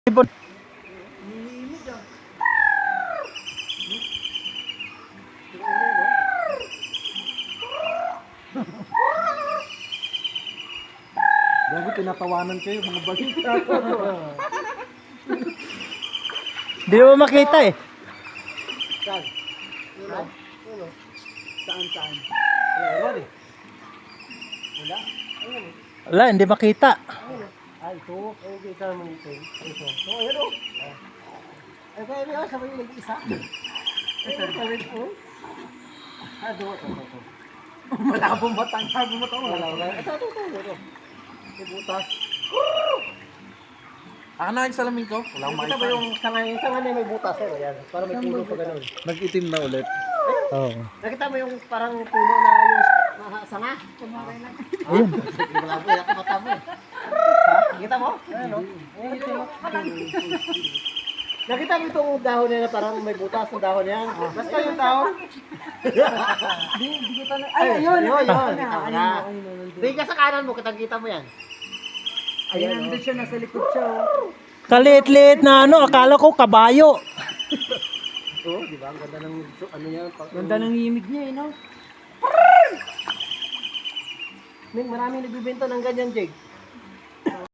Ibon. Bago tinatawanan kayo, mga balita. Di mo makita eh. Saan? Ulo? Ulo? Saan? Wala, ewan eh. Wala? Ayun eh. Wala, hindi makita. Ay, ito. Ay, kita naman ito. Ito. Oo, ayun o. Ay, kaya niya, sabay yung nag-isa. Ay, sabay ito. Ah, doon. Ito. Malabong batang. Malabong batang. Ito. May butas. Na yung salamin ko? Wala akong Kita ba yung sanga niya may butas? Eh, yan. Parang may puno pa ganun. Nag-itim na ulit. Oo. Nakita mo yung parang puno na yung sanga? Kumaray lang. Ayun. Wala mo, yan mata mo eh. Ha? Nakita mo? Ano? Nakita mo itong dahon niya na parang may butas ng dahon yan? Basta yung dahon. Ay, ayun. Kita mo na. Hindi ka sa kanan mo, kitang-kita mo yan. Ayun, nandun siya, nasa likod siya. Kaliit-liit na ano, akala ko kabayo. Oo, di ba? Ang ganda ng ano yan. Ganda ng himig niya, no? Ming, marami nagbibenta ng ganyan, Jake.